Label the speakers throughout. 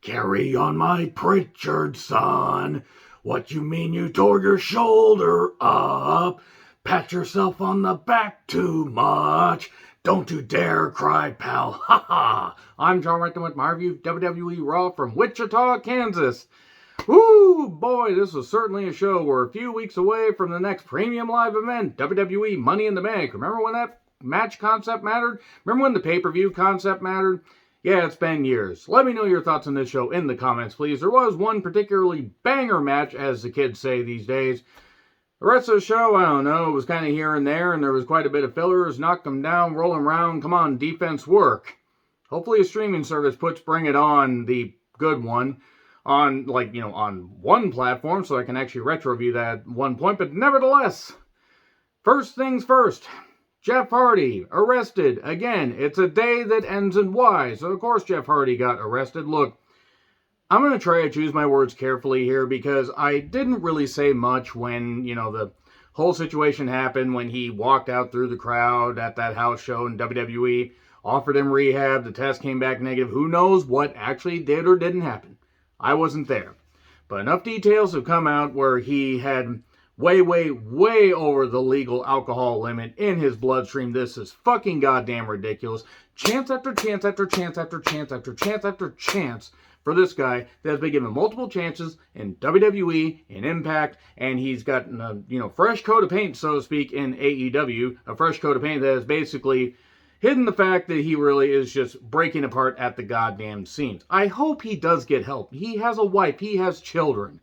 Speaker 1: Carry on, my Pritchard son. What you mean you tore your shoulder up? Pat yourself on the back too much. Don't you dare cry, pal. Ha ha. I'm John Recton with my review of WWE Raw from Wichita, Kansas. Woo, boy, this was certainly a show. We're a few weeks away from the next premium live event, WWE Money in the Bank. Remember when that match concept mattered? Remember when the pay-per-view concept mattered? Yeah, it's been years. Let me know your thoughts on this show in the comments, please. There was one particularly banger match, as the kids say these days. The rest of the show, I don't know, it was kind of here and there, and there was quite a bit of fillers, knock them down, roll them around, come on, defense work. Hopefully a streaming service puts Bring It On, the good one, on, on one platform, so I can actually retro-view that at one point, but nevertheless, first things first. Jeff Hardy, arrested. Again, it's a day that ends in Y, so of course Jeff Hardy got arrested. Look, I'm going to try to choose my words carefully here because I didn't really say much when, the whole situation happened, when he walked out through the crowd at that house show in WWE, offered him rehab, the test came back negative. Who knows what actually did or didn't happen? I wasn't there. But enough details have come out where he had way over the legal alcohol limit in his bloodstream. This is fucking goddamn ridiculous. Chance after chance after chance after chance after chance after chance for this guy that has been given multiple chances in WWE, in Impact, and he's gotten a fresh coat of paint, so to speak, in AEW. A fresh coat of paint that has basically hidden the fact that he really is just breaking apart at the goddamn seams. I hope he does get help. He has a wife. He has children.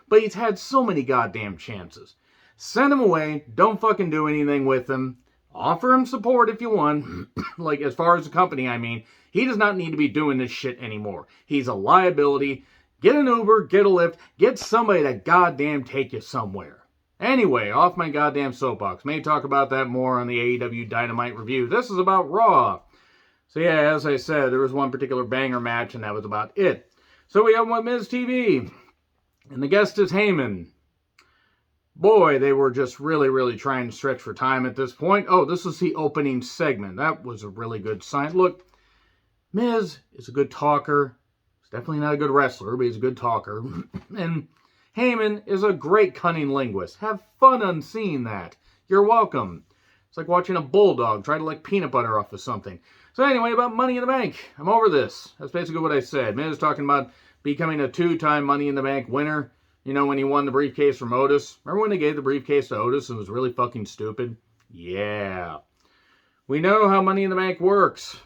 Speaker 1: But he's had so many goddamn chances. Send him away. Don't fucking do anything with him. Offer him support if you want. Like, as far as the company, I mean. He does not need to be doing this shit anymore. He's a liability. Get an Uber. Get a Lyft. Get somebody to goddamn take you somewhere. Anyway, off my goddamn soapbox. May talk about that more on the AEW Dynamite review. This is about Raw. So yeah, as I said, there was one particular banger match, and that was about it. So we have one Miz TV. And the guest is Heyman. Boy, they were just really trying to stretch for time at this point. Oh, this was the opening segment. That was a really good sign. Look, Miz is a good talker. He's definitely not a good wrestler, but he's a good talker. And Heyman is a great cunning linguist. Have fun on seeing that. You're welcome. It's like watching a bulldog try to lick peanut butter off of something. So anyway, about Money in the Bank. I'm over this. That's basically what I said. Miz talking about becoming a 2-time Money in the Bank winner. When he won the briefcase from Otis. Remember when they gave the briefcase to Otis and it was really fucking stupid? Yeah. We know how Money in the Bank works.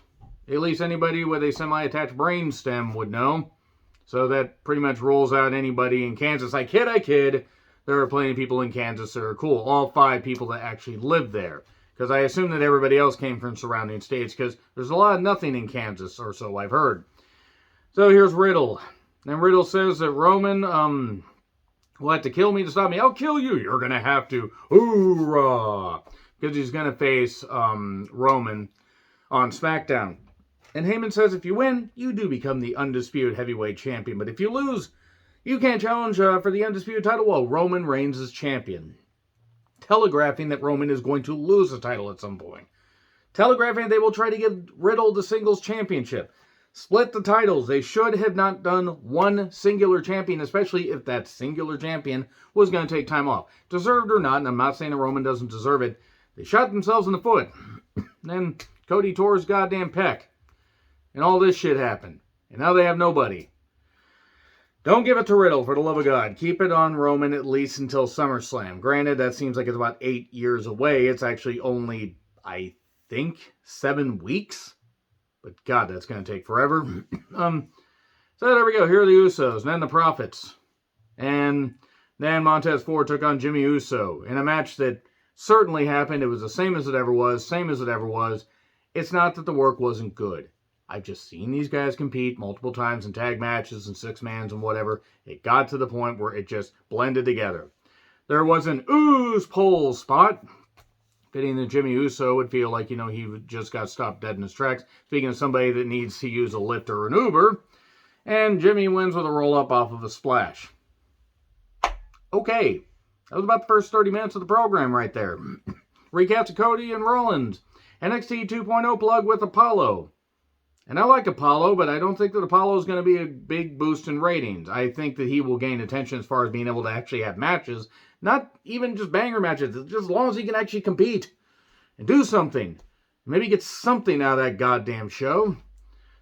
Speaker 1: At least anybody with a semi-attached brain stem would know. So that pretty much rules out anybody in Kansas. I kid. There are plenty of people in Kansas that are cool. All 5 people that actually live there. Because I assume that everybody else came from surrounding states. Because there's a lot of nothing in Kansas, or so I've heard. So here's Riddle. And Riddle says that Roman will have to kill me to stop me. I'll kill you. You're going to have to. Hoorah. Because he's going to face Roman on SmackDown. And Heyman says if you win, you do become the undisputed heavyweight champion. But if you lose, you can't challenge for the undisputed title while Roman reigns as champion. Telegraphing that Roman is going to lose the title at some point. Telegraphing they will try to give Riddle the singles championship. Split the titles. They should have not done one singular champion, especially if that singular champion was going to take time off. Deserved or not, and I'm not saying that Roman doesn't deserve it, they shot themselves in the foot. Then Cody tore his goddamn pec. And all this shit happened. And now they have nobody. Don't give it to Riddle, for the love of God. Keep it on Roman at least until SummerSlam. Granted, that seems like it's about 8 years away. It's actually only, I think, 7 weeks. But God, that's going to take forever. So there we go. Here are the Usos. And then the Prophets. And then Montez Ford took on Jimmy Uso. In a match that certainly happened. It was the same as it ever was. It's not that the work wasn't good. I've just seen these guys compete multiple times in tag matches and 6-mans and whatever. It got to the point where it just blended together. There was an Ooze pole spot. Fitting that Jimmy Uso would feel like, he just got stopped dead in his tracks. Speaking of somebody that needs to use a Lyft or an Uber. And Jimmy wins with a roll-up off of a splash. Okay. That was about the first 30 minutes of the program right there. Recaps of Cody and Rollins. NXT 2.0 plug with Apollo.
Speaker 2: And I like Apollo, but I don't think that Apollo is going to be a big boost in ratings. I think that he will gain attention as far as being able to actually have matches. Not even just banger matches, just as long as he can actually compete and do something. Maybe get something out of that goddamn show.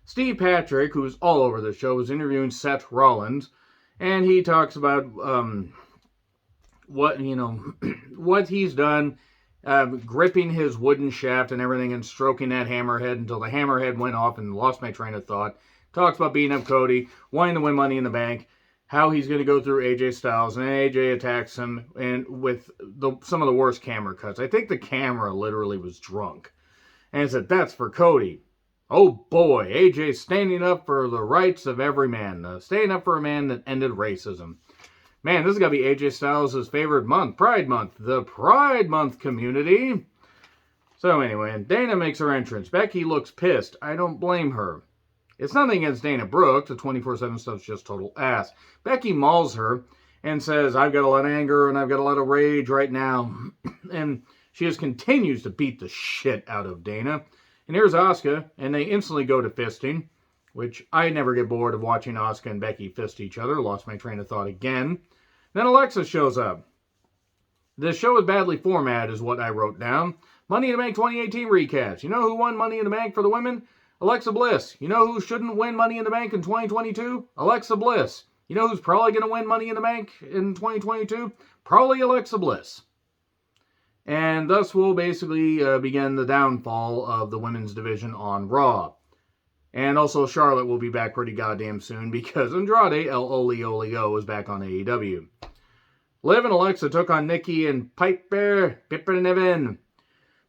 Speaker 2: Steve Patrick, who's all over the show, was interviewing Seth Rollins, and he talks about what what he's done, gripping his wooden shaft and everything and stroking that hammerhead until the hammerhead went off and lost my train of thought. Talks about beating up Cody, wanting to win Money in the Bank, how he's going to go through AJ Styles, and AJ attacks him, and with some of the worst camera cuts. I think the camera literally was drunk. And he said, that's for Cody. Oh boy, AJ standing up for the rights of every man. Standing up for a man that ended racism. Man, this is going to be AJ Styles' favorite month, Pride Month. The Pride Month community. So anyway, Dana makes her entrance. Becky looks pissed. I don't blame her. It's nothing against Dana Brooke. The 24/7 stuff's just total ass. Becky mauls her and says, I've got a lot of anger and I've got a lot of rage right now. And she just continues to beat the shit out of Dana. And here's Asuka, and they instantly go to fisting, which I never get bored of watching Asuka and Becky fist each other. Lost my train of thought again. Then Alexa shows up. The show is badly formatted, is what I wrote down. Money in the Bank 2018 recaps. You know who won Money in the Bank for the women? Alexa Bliss. You know who shouldn't win Money in the Bank in 2022? Alexa Bliss. You know who's probably going to win Money in the Bank in 2022? Probably Alexa Bliss. And thus will basically begin the downfall of the women's division on Raw. And also Charlotte will be back pretty goddamn soon because Andrade, El Oli Oli O, is back on AEW. Liv and Alexa took on Nikki and Piper Niven.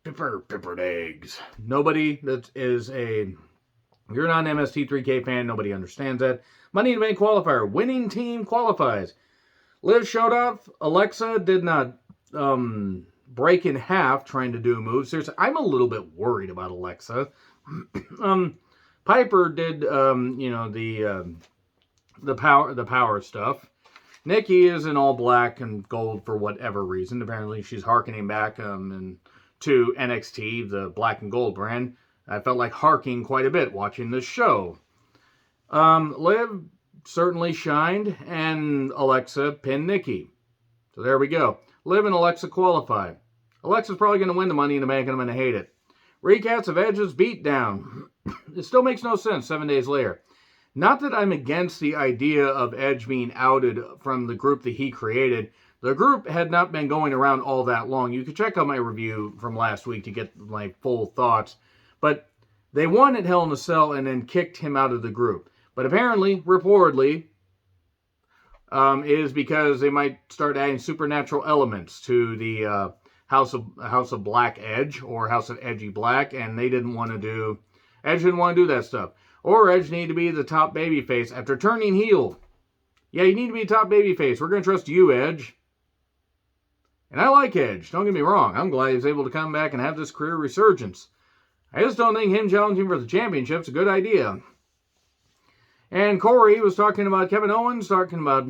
Speaker 2: Pippered eggs. Nobody that is a... You're not an MST3K fan, nobody understands that. Money in the Bank qualifier. Winning team qualifies. Liv showed up. Alexa did not break in half trying to do a move. Seriously, I'm a little bit worried about Alexa. Piper did, the power stuff. Nikki is in all black and gold for whatever reason. Apparently, she's hearkening back to NXT, the black and gold brand. I felt like harking quite a bit watching this show. Liv certainly shined, and Alexa pinned Nikki. So there we go. Liv and Alexa qualify. Alexa's probably going to win the Money in the Bank, and I'm going to hate it. Recaps of Edge's beatdown. It still makes no sense 7 days later. Not that I'm against the idea of Edge being outed from the group that he created. The group had not been going around all that long. You can check out my review from last week to get my full thoughts. But they won at Hell in a Cell and then kicked him out of the group. But apparently, reportedly, is because they might start adding supernatural elements to the House of Black Edge or House of Edgy Black, and Edge didn't want to do that stuff. Or Edge needed to be the top babyface after turning heel. Yeah, you need to be a top babyface. We're going to trust you, Edge. And I like Edge, don't get me wrong. I'm glad he was able to come back and have this career resurgence. I just don't think him challenging for the championship's a good idea. And Corey was talking about Kevin Owens, talking about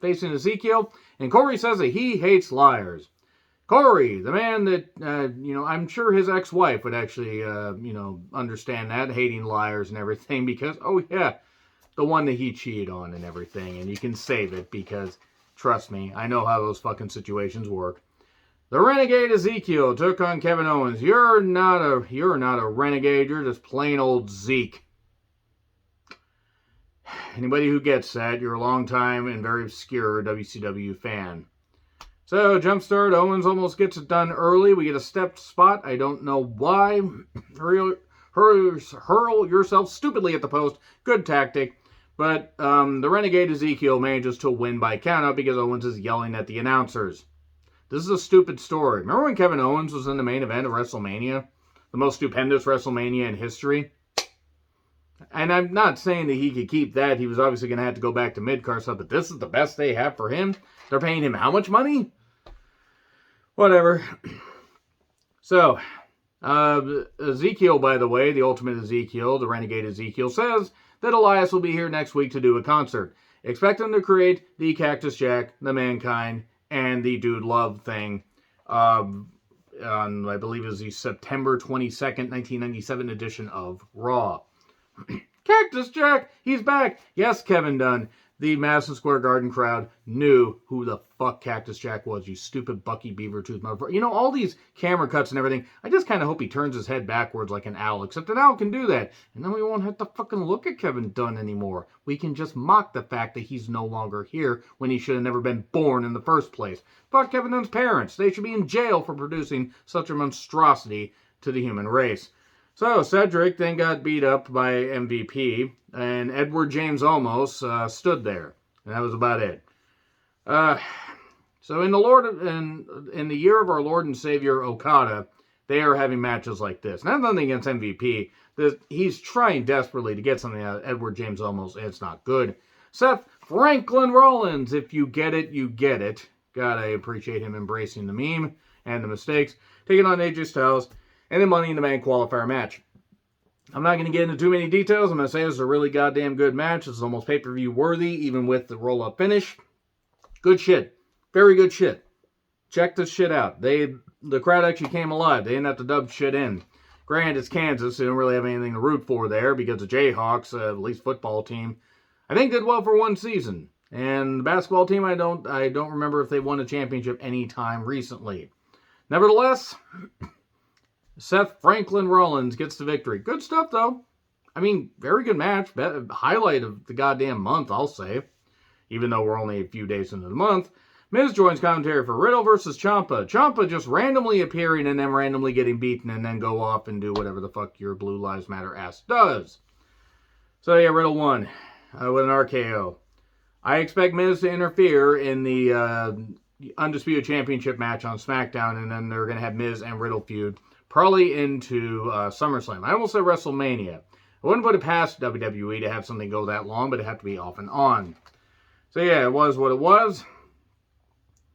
Speaker 2: facing Ezekiel, and Corey says that he hates liars. Corey, the man that, I'm sure his ex-wife would actually, understand that, hating liars and everything, because, oh yeah, the one that he cheated on and everything, and you can save it, because, trust me, I know how those fucking situations work. The Renegade Ezekiel took on Kevin Owens. You're not a renegade, you're just plain old Zeke. Anybody who gets that, you're a long time and very obscure WCW fan. So, Jumpstart, Owens almost gets it done early. We get a stepped spot. I don't know why. Hurl yourself stupidly at the post. Good tactic. But the Renegade Ezekiel manages to win by countout because Owens is yelling at the announcers. This is a stupid story. Remember when Kevin Owens was in the main event of WrestleMania? The most stupendous WrestleMania in history? And I'm not saying that he could keep that. He was obviously going to have to go back to mid-card stuff, but this is the best they have for him? They're paying him how much money? Whatever. So, Ezekiel, by the way, the Ultimate Ezekiel, the Renegade Ezekiel, says that Elias will be here next week to do a concert. Expect him to create the Cactus Jack, the Mankind, and the Dude Love thing on, I believe it was the September 22nd, 1997 edition of Raw. Cactus Jack, he's back. Yes, Kevin Dunn. The Madison Square Garden crowd knew who the fuck Cactus Jack was, you stupid Bucky Beavertooth motherfucker. You know, all these camera cuts and everything, I just kind of hope he turns his head backwards like an owl, except an owl can do that. And then we won't have to fucking look at Kevin Dunn anymore. We can just mock the fact that he's no longer here when he should have never been born in the first place. Fuck Kevin Dunn's parents. They should be in jail for producing such a monstrosity to the human race. So Cedric then got beat up by MVP, and Edward James Olmos stood there, and that was about it. So in the year of our Lord and Savior Okada, they are having matches like this. Not nothing against MVP. He's trying desperately to get something out of Edward James Olmos, and it's not good. Seth Franklin Rollins, if you get it, you get it. God, I appreciate him embracing the meme and the mistakes. Taking on AJ Styles. And then Money in the Bank qualifier match. I'm not going to get into too many details. I'm going to say this is a really goddamn good match. It's almost pay-per-view worthy, even with the roll-up finish. Good shit. Very good shit. Check this shit out. The crowd actually came alive. They didn't have to dub shit in. Granted, it's Kansas. They don't really have anything to root for there because the Jayhawks, at least football team, I think did well for one season. And the basketball team, I don't remember if they won a championship any time recently. Nevertheless, Seth Franklin Rollins gets the victory. Good stuff, though. I mean, very good match. Highlight of the goddamn month, I'll say. Even though we're only a few days into the month. Miz joins commentary for Riddle versus Champa. Champa just randomly appearing and then randomly getting beaten and then go off and do whatever the fuck your Blue Lives Matter ass does. So yeah, Riddle won with an RKO. I expect Miz to interfere in the Undisputed Championship match on SmackDown, and then they're going to have Miz and Riddle feud. Probably into SummerSlam. I almost said WrestleMania. I wouldn't put it past WWE to have something go that long, but it'd have to be off and on. So yeah, it was what it was.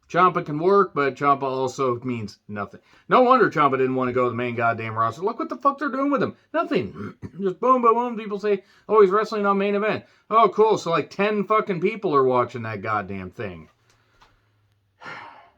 Speaker 2: Champa can work, but Champa also means nothing. No wonder Champa didn't want to go to the main goddamn roster. Look what the fuck they're doing with him. Nothing. Just boom, boom, boom. People say, oh, he's wrestling on main event. Oh, cool. So like 10 fucking people are watching that goddamn thing.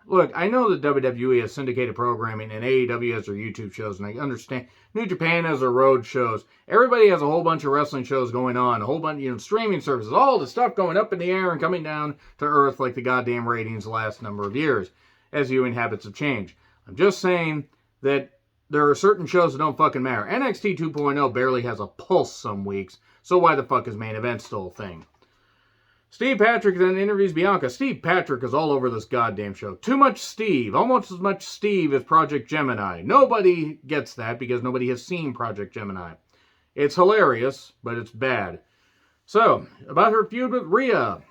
Speaker 2: Look, I know that WWE has syndicated programming and AEW has their YouTube shows, and I understand New Japan has their road shows. Everybody has a whole bunch of wrestling shows going on, a whole bunch of streaming services, all the stuff going up in the air and coming down to earth like the goddamn ratings the last number of years as viewing habits have changed. I'm just saying that there are certain shows that don't fucking matter. NXT 2.0 barely has a pulse some weeks, so why the fuck is main event still a thing? Steve Patrick then interviews Bianca. Steve Patrick is all over this goddamn show. Too much Steve. Almost as much Steve as Project Gemini. Nobody gets that because nobody has seen Project Gemini. It's hilarious, but it's bad. So, about her feud with Rhea.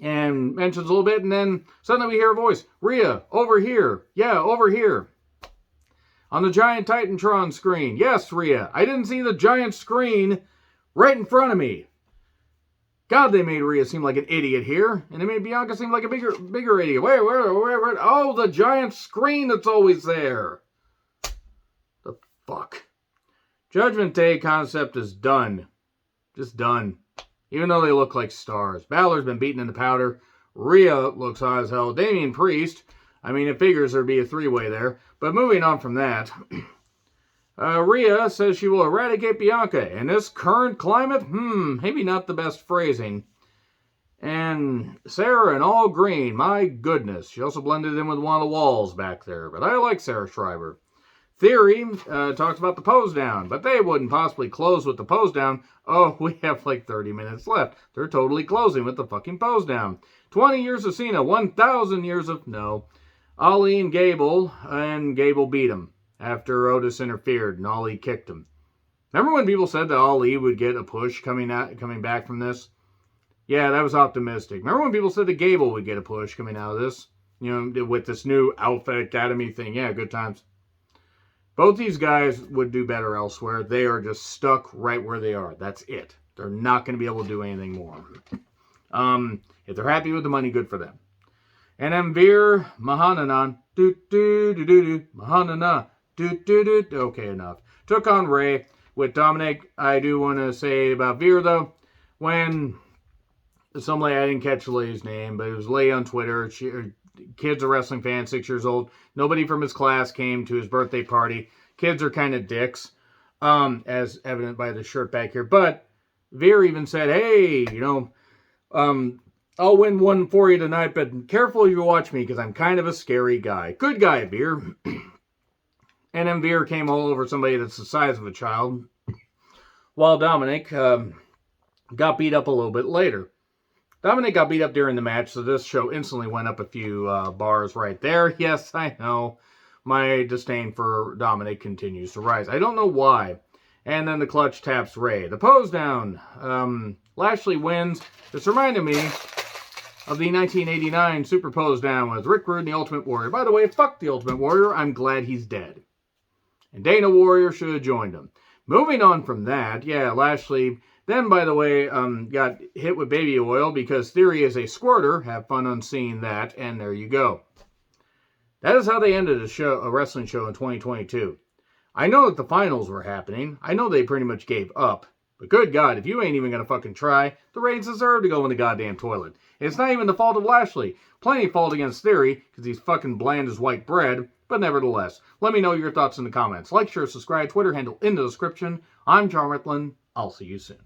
Speaker 2: And mentions a little bit, and then suddenly we hear a voice. Rhea, over here. Yeah, over here. On the giant Titantron screen. Yes, Rhea. I didn't see the giant screen right in front of me. God, they made Rhea seem like an idiot here. And they made Bianca seem like a bigger idiot. Where? Oh, the giant screen that's always there. The fuck. Judgment Day concept is done. Just done. Even though they look like stars. Balor's been beaten in the powder. Rhea looks hot as hell. Damian Priest. I mean, it figures there'd be a three-way there. But moving on from that. Rhea says she will eradicate Bianca. In this current climate, maybe not the best phrasing. And Sarah in all green, my goodness. She also blended in with one of the walls back there. But I like Sarah Schreiber. Theory talks about the pose down, but they wouldn't possibly close with the pose down. Oh, we have like 30 minutes left. They're totally closing with the fucking pose down. 20 years of Cena, 1,000 years of... No. Ali and Gable beat him. After Otis interfered and Ali kicked him. Remember when people said that Ali would get a push coming back from this? Yeah, that was optimistic. Remember when people said that Gable would get a push coming out of this? With this new Alpha Academy thing. Yeah, good times. Both these guys would do better elsewhere. They are just stuck right where they are. That's it. They're not going to be able to do anything more. If they're happy with the money, good for them. And then Veer Mahananan. Mahanana. Okay, enough. Took on Ray with Dominic. I do want to say about Veer, though, when some lady, I didn't catch the lady's name, but it was a lady on Twitter. Kid's a wrestling fan, 6 years old. Nobody from his class came to his birthday party. Kids are kind of dicks. as evident by the shirt back here. But Veer even said, hey, I'll win one for you tonight, but careful you watch me because I'm kind of a scary guy. Good guy, Veer. And then Veer came all over somebody that's the size of a child, while Dominic got beat up a little bit later. Dominic got beat up during the match, so this show instantly went up a few bars right there. Yes, I know. My disdain for Dominic continues to rise. I don't know why. And then the clutch taps Ray. The pose down. Lashley wins. This reminded me of the 1989 Super Pose Down with Rick Rude and the Ultimate Warrior. By the way, fuck the Ultimate Warrior. I'm glad he's dead. And Dana Warrior should have joined him. Moving on from that, Lashley then, by the way, got hit with baby oil because Theory is a squirter. Have fun on seeing that, and there you go. That is how they ended a wrestling show in 2022. I know that the finals were happening. I know they pretty much gave up. But good God, if you ain't even going to fucking try, the Reigns deserve to go in the goddamn toilet. And it's not even the fault of Lashley. Plenty of fault against Theory, because he's fucking bland as white bread. But nevertheless, let me know your thoughts in the comments. Like, share, subscribe, Twitter handle in the description. I'm John Ritlin. I'll see you soon.